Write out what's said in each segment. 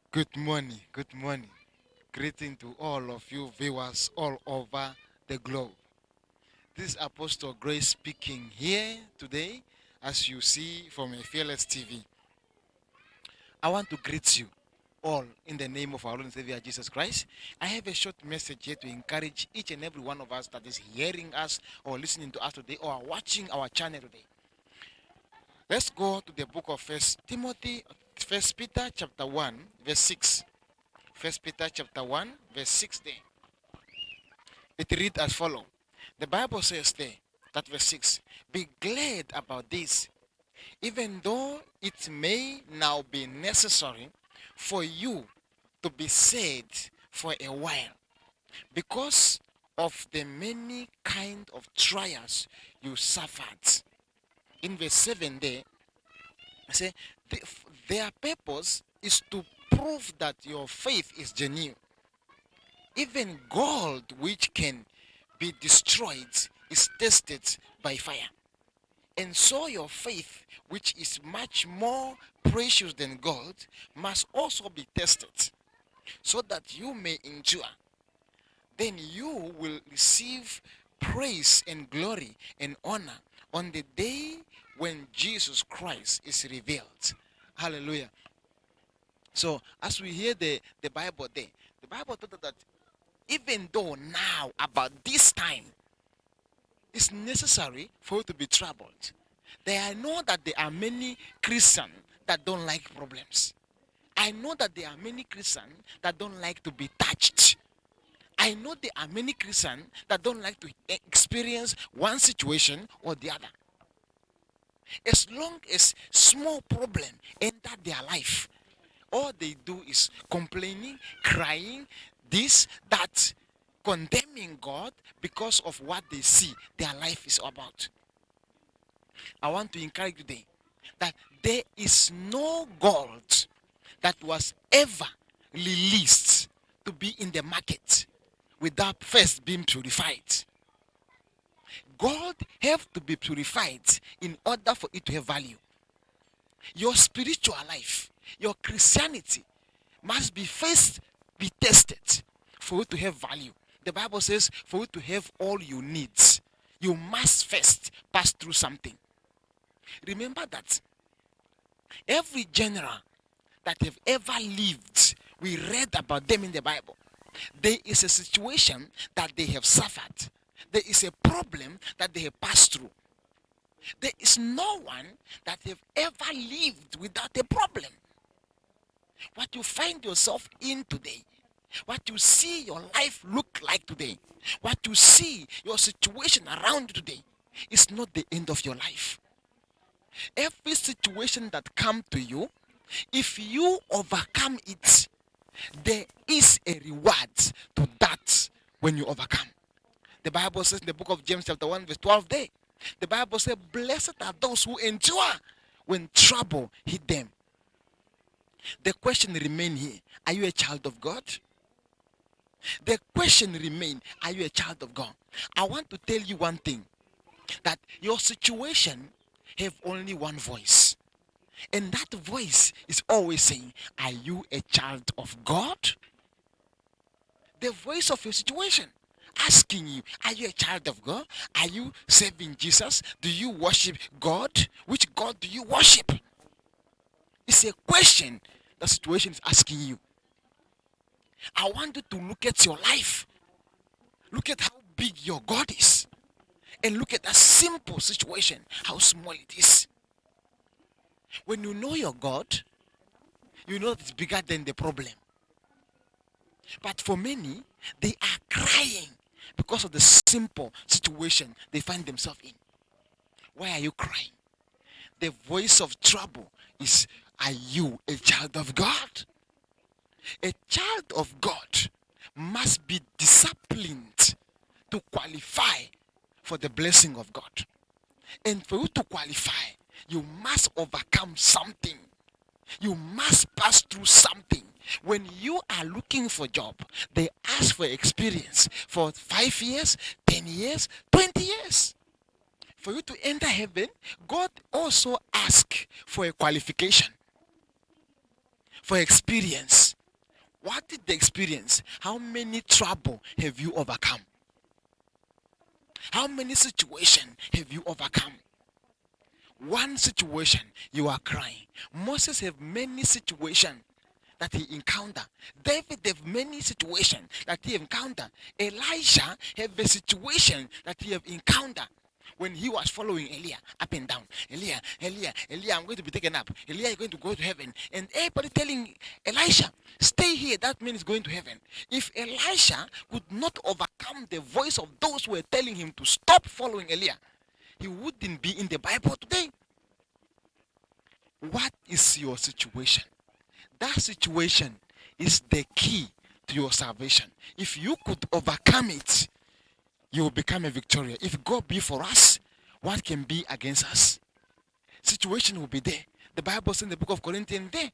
Good morning, good morning. Greeting to all of you viewers all over the globe. This is Apostle Grace speaking here today, as you see from a Fearless TV. I want to greet you all in the name of our Lord and Savior Jesus Christ. I have a short message here to encourage each and every one of us that is hearing us or listening to us today or watching our channel today. Let's go to the book of First Peter chapter 1, verse 6. First Peter chapter 1, verse 6 there. It reads as follows. The Bible says there, that verse 6, be glad about this, even though it may now be necessary for you to be sad for a while, because of the many kind of trials you suffered. In verse 7 there, I say, their purpose is to prove that your faith is genuine. Even gold, which can be destroyed, is tested by fire. And so your faith, which is much more precious than gold, must also be tested, so that you may endure. Then you will receive praise and glory and honor on the day when Jesus Christ is revealed. Hallelujah. So as we hear the Bible there, the Bible told us that even though now, about this time, it's necessary for you to be troubled. I know that there are many Christians that don't like problems. I know that there are many Christians that don't like to be touched. I know there are many Christians that don't like to experience one situation or the other. As long as small problem enter their life, all they do is complaining, crying, this, that, condemning God because of what they see their life is about. I want to encourage you today that there is no gold that was ever released to be in the market without first being purified. Gold have to be purified in order for it to have value. Your spiritual life, your Christianity must be first be tested for you to have value. The Bible says for you to have all you need, you must first pass through something. Remember that every general that have ever lived, we read about them in the Bible. There is a situation that they have suffered. There is a problem that they have passed through. There is no one that have ever lived without a problem. What you find yourself in today, what you see your life look like today, what you see your situation around you today, is not the end of your life. Every situation that comes to you, if you overcome it, there is a reward to that when you overcome. The Bible says in the book of James chapter 1 verse 12 there, the Bible says, blessed are those who endure when trouble hit them. The question remains here, are you a child of God? The question remains, are you a child of God? I want to tell you one thing, that your situation have only one voice. And that voice is always saying, are you a child of God? The voice of your situation asking you, are you a child of God? Are you serving Jesus? Do you worship God? Which God do you worship? It's a question the situation is asking you. I want you to look at your life. Look at how big your God is. And look at that simple situation, how small it is. When you know your God, you know it's bigger than the problem. But for many, they are crying because of the simple situation they find themselves in. Why are you crying? The voice of trouble is, are you a child of God? A child of God must be disciplined to qualify for the blessing of God. And for you to qualify, you must overcome something. You must pass through something. When you are looking for a job, they ask for experience for 5 years, 10 years, 20 years. For you to enter heaven, God also asks for a qualification, for experience. What is the experience? How many trouble have you overcome? How many situations have you overcome? One situation, you are crying. Moses have many situations that he encountered. David have many situations that he encountered. Elijah have a situation that he have encountered when he was following Elijah up and down. Elijah, I'm going to be taken up. Elijah is going to go to heaven. And everybody telling Elisha, stay here. That means going to heaven. If Elisha could not overcome the voice of those who were telling him to stop following Elijah, he wouldn't be in the Bible today. What is your situation? That situation is the key to your salvation. If you could overcome it, you will become a victorious. If God be for us, what can be against us? Situation will be there. The Bible says in the book of Corinthians there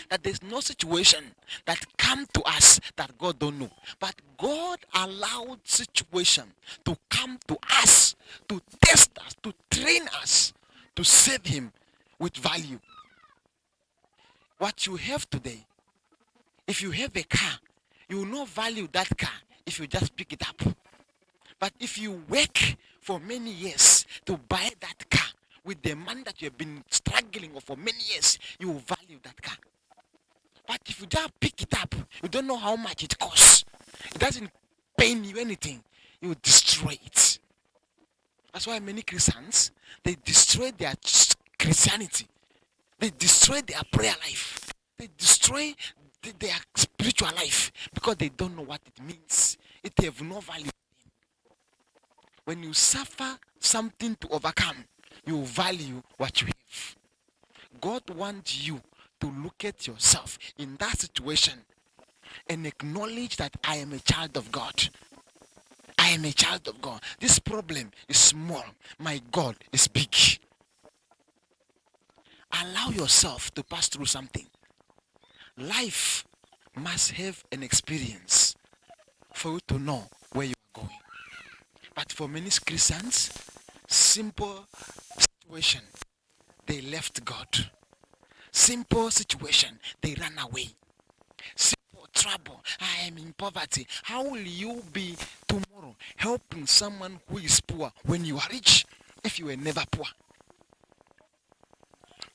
that there's no situation that come to us that God don't know. But God allowed situation to come to us, to test us, to train us, to save him with value. What you have today, if you have a car, you will not value that car if you just pick it up. But if you work for many years to buy that car with the money that you have been struggling for many years, you will value that car. But if you just pick it up, you don't know how much it costs. It doesn't pain you anything. You will destroy it. That's why many Christians, they destroy their Christianity. They destroy their prayer life. They destroy their spiritual life because they don't know what it means. It have no value. When you suffer something to overcome, you value what you have. God wants you to look at yourself in that situation and acknowledge that I am a child of God. I am a child of God. This problem is small. My God is big. Allow yourself to pass through something. Life must have an experience for you to know where you are going. But for many Christians, simple situation, they left God. Simple situation, they ran away. Simple trouble, I am in poverty. How will you be tomorrow helping someone who is poor when you are rich if you were never poor?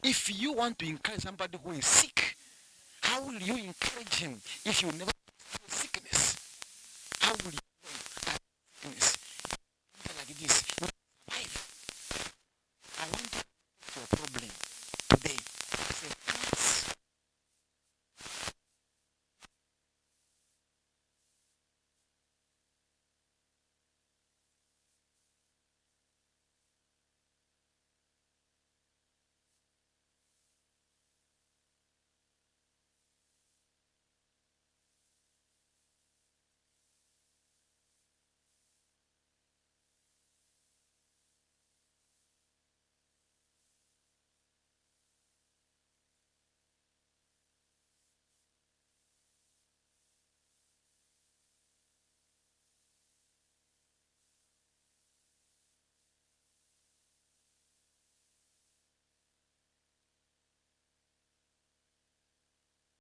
If you want to encourage somebody who is sick, how will you encourage him if you never feel sickness? How will you